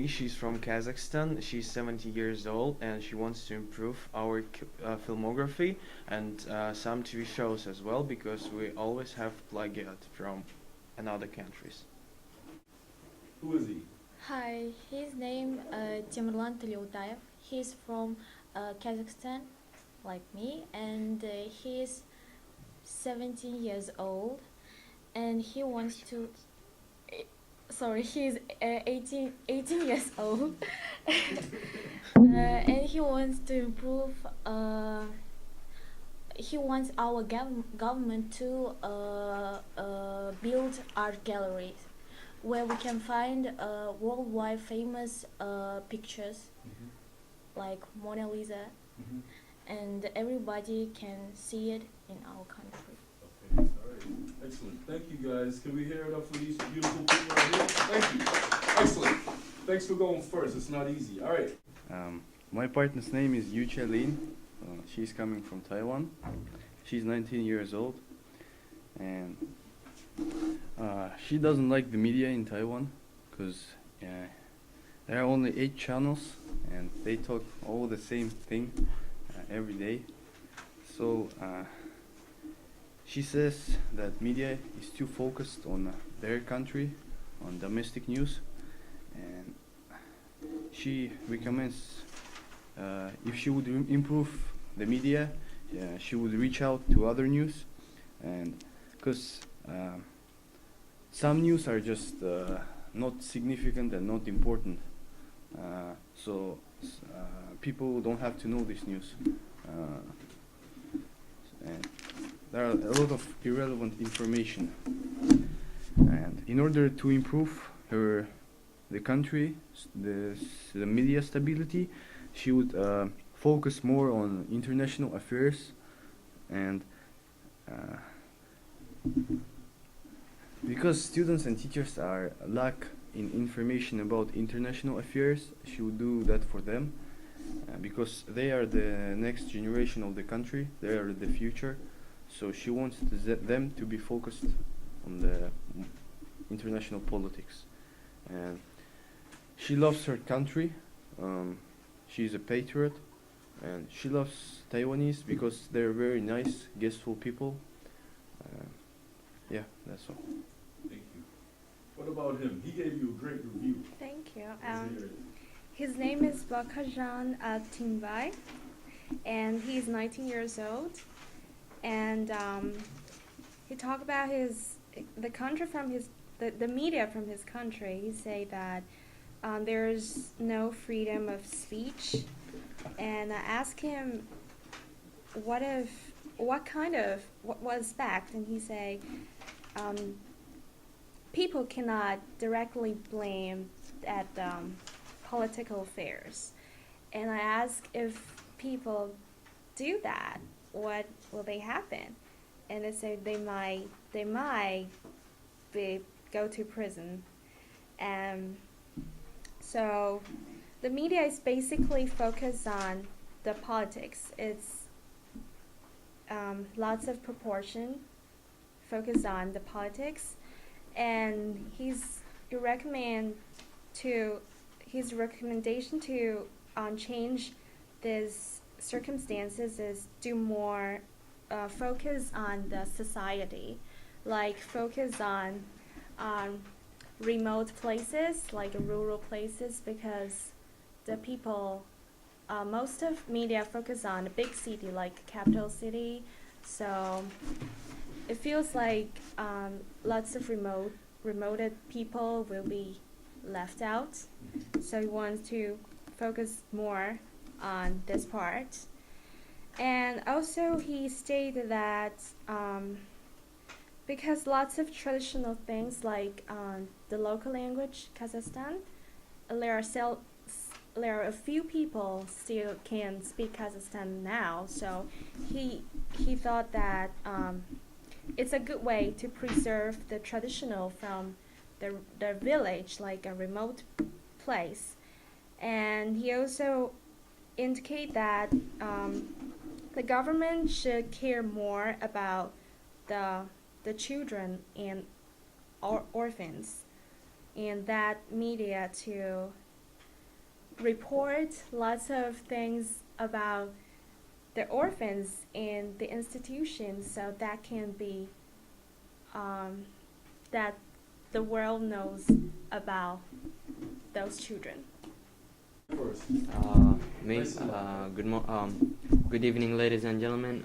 She's from Kazakhstan. She's 70 years old and she wants to improve our filmography and some TV shows as well because we always have plagiat from another countries. Who is he? Hi, his name Timurlan. He's from Kazakhstan, like me, and he's 17 years old, and he wants to. Sorry, he's 18 years old, and he wants to improve. He wants our government to build art galleries where we can find worldwide famous pictures like Mona Lisa, and everybody can see it in our country. Okay, all right. Excellent. Thank you, guys. Can we hear it up for these beautiful people right here? Thank you. Excellent. Thanks for going first. It's not easy. All right. My partner's name is Yucha. She's coming from Taiwan. She's 19 years old, and she doesn't like the media in Taiwan because there are only 8 channels and they talk all the same thing every day. So she says that media is too focused on their country, on domestic news, and she recommends if she would improve the media, she would reach out to other news, and because some news are just not significant and not important, so people don't have to know this news, and there are a lot of irrelevant information. And in order to improve the country, the media stability, she would focus more on international affairs, and because students and teachers are lack in information about international affairs, she would do that for them, because they are the next generation of the country, they are the future, so she wants them to be focused on the international politics. And she loves her country, she's a patriot, and she loves Taiwanese because they're very nice, guestful people. Yeah, that's all. Thank you. What about him? He gave you a great review. Thank you. Let's hear it. His name is Bakajan Timbai, and he's 19 years old. And he talked about the country from the media from his country. He say that there's no freedom of speech, and I asked him what was fact, and he say people cannot directly blame at political affairs, and I asked if people do that, what will they happen? And they say they might go to prison. And so the media is basically focused on the politics. It's lots of proportion focused on the politics, and his recommendation to change these circumstances is do more focus on the society, like focus on remote places, like rural places, because the people, most of media focus on a big city like capital city, so it feels like lots of remote people will be left out, so we want to focus more on this part. And also he stated that because lots of traditional things like the local language Kazakhstan, there are a few people still can speak Kazakhstan now, so he thought that it's a good way to preserve the traditional from the village, like a remote place. And he also indicate that the government should care more about the children and orphans, and that media to report lots of things about the orphans in the institution, so that can be that the world knows about those children. First. Me. Good evening, ladies and gentlemen.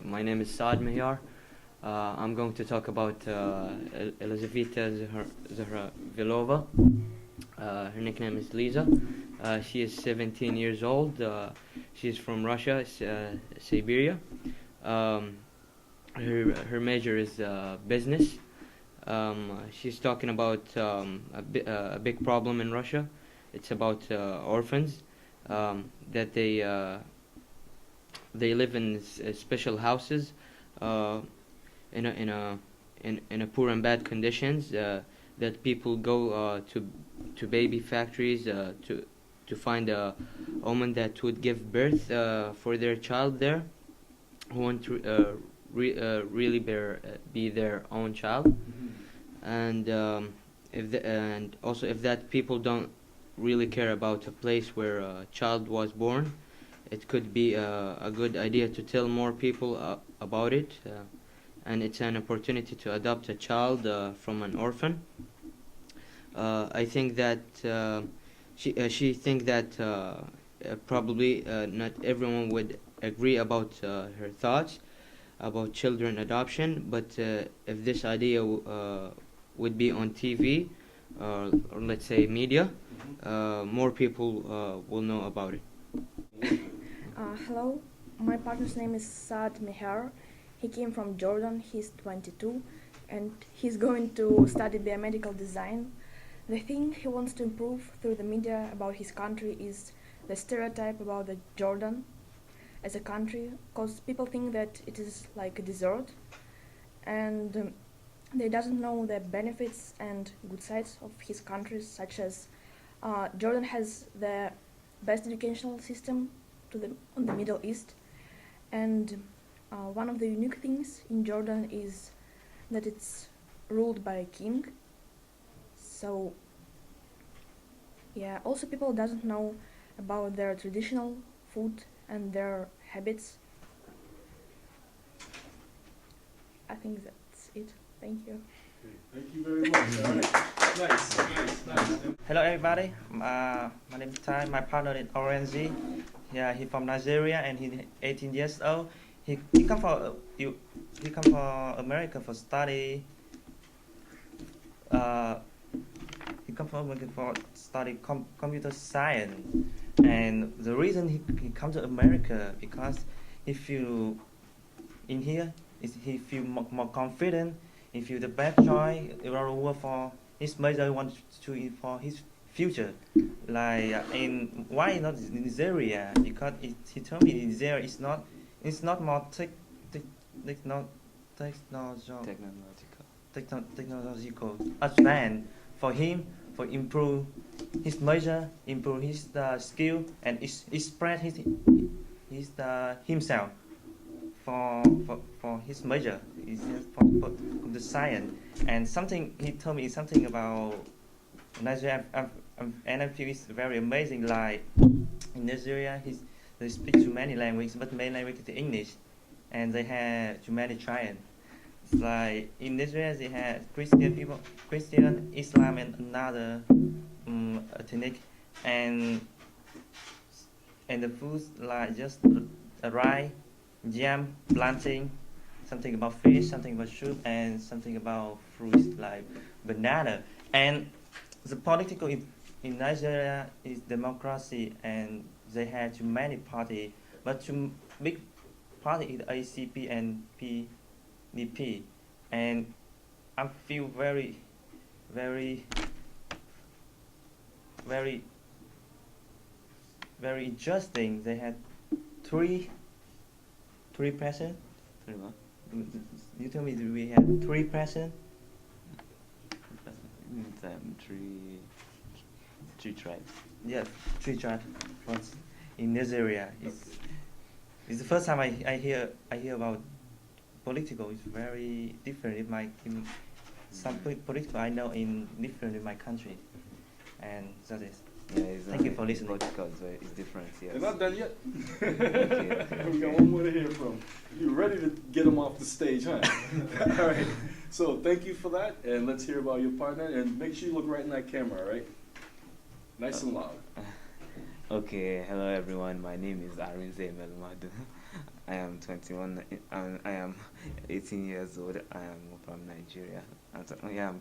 My name is Saad Mihar. I'm going to talk about Elizaveta Zahravilova. Her nickname is Lisa. She is 17 years old. She's from Russia, Siberia. Her major is business. She's talking about a big problem in Russia. It's about orphans that they live in special houses in a poor and bad conditions. That people go to baby factories to find a woman that would give birth for their child there, who want to really be their own child. And and also if that people don't really care about a place where a child was born, it could be a good idea to tell more people about it, and it's an opportunity to adopt a child from an orphan. I think that she think that probably not everyone would agree about her thoughts about children adoption, but if this idea would be on TV or let's say media, more people will know about it. Hello, my partner's name is Saad Meher. He came from Jordan, he's 22, and he's going to study biomedical design. The thing he wants to improve through the media about his country is the stereotype about the Jordan as a country, because people think that it is like a desert, and they doesn't know the benefits and good sides of his country, such as Jordan has the best educational system on the Middle East, and one of the unique things in Jordan is that it's ruled by a king. So yeah, also people doesn't know about their traditional food and their habits. I think that's it. Thank you. Thank you very much. All right. Nice. Hello everybody, my name is Ty, my partner is Orenzi. Yeah, he's from Nigeria and he's 18 years old. He come from America for study. He come from America for study computer science, and the reason he come to America because he feel in here is he feel more confident. He feel the best choice around the world for his major wants to for his future. Like in why not Nigeria? Because he told me Nigeria is not more technological advanced for him for improve his major, improve his skill and spread his himself for his major is for the science. And something he told me something about Nigeria, and I feel it's very amazing. Like in Nigeria, they speak too many languages, but main language is English, and they have too many tribes. It's like in Nigeria they have Christian people, Christian, Islam, and another ethnic, and the foods like just rice, jam, plantain, something about fish, something about soup, and something about fruits like banana. And the political in Nigeria is democracy, and they have too many parties, but too big party is ACP and PDP, and I feel very interesting. They had three presidents. Three what? You tell me we had three presidents. Three tribes. Yeah, three tribes. Once in Nigeria, it's the first time I hear about political. It's very different in some political I know in different in my country, and that is. Yeah, it's, Thank you for in listening. Portugal, it's different. Yes. They're not done yet. Okay. We got one more to hear from. You ready to get them off the stage, huh? All right. So thank you for that, and let's hear about your partner. And make sure you look right in that camera, all right? Nice and loud. Okay, hello everyone. My name is Arinze Melmadu. I am 21. I am 18 years old. I am from Nigeria. I'm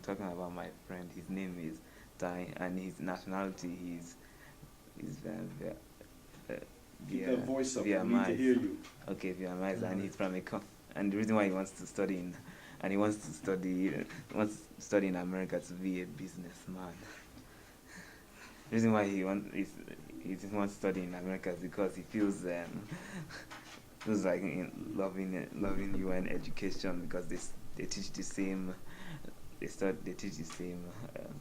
talking about my friend. His name is Tai, and his nationality is Keep that voice up. I need to hear you. Okay, Vietnamese, and he's from and the reason why he wants to study in America to be a businessman. The reason why he wants to study in America is because he feels like loving UN education, because they teach the same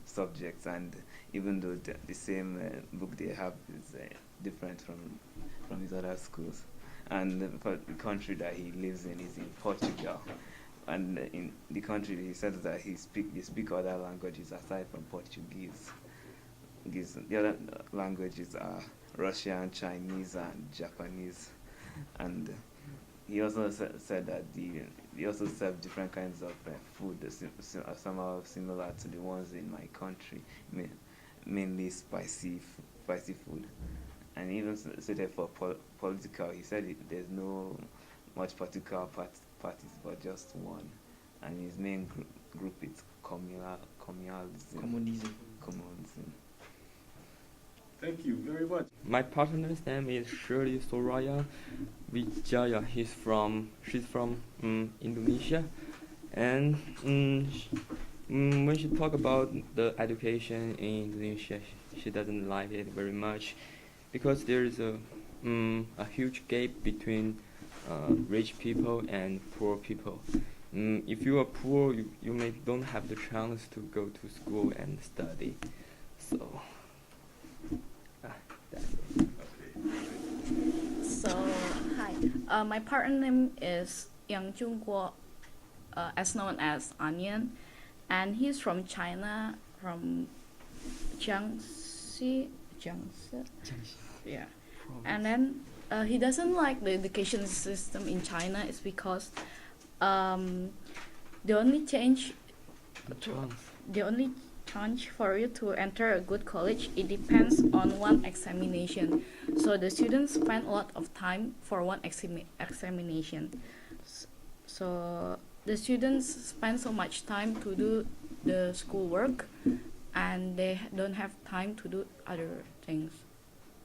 subjects, and even though the same book they have is different from his other schools. And for the country that he lives in is in Portugal, and in the country he says that they speak other languages aside from Portuguese. The other languages are Russian, Chinese, and Japanese. And he also said that they also serve different kinds of food that somehow similar to the ones in my country, mainly spicy food. And he even stated for political, he said there's no much political parties, but just one. And his main group is communalism. Thank you very much. My partner's name is Shirley Soraya Wijaya. She's from Indonesia, and when she talk about the education in Indonesia, she doesn't like it very much, because there is a huge gap between rich people and poor people. If you are poor, you may don't have the chance to go to school and study. So. So, hi. My partner name is Yang Jungguo, as known as Onion, and he's from China, from Jiangxi. Yeah. And then he doesn't like the education system in China. It's because the only change for you to enter a good college, it depends on one examination. So the students spend a lot of time for one examination. So the students spend so much time to do the schoolwork, and they don't have time to do other things.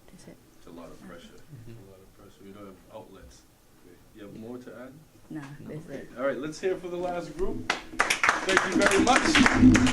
That's it. It's a lot of pressure. It's a lot of pressure. You don't have outlets. Okay. You have more to add? Nah, that's it. All right, let's hear for the last group. Thank you very much.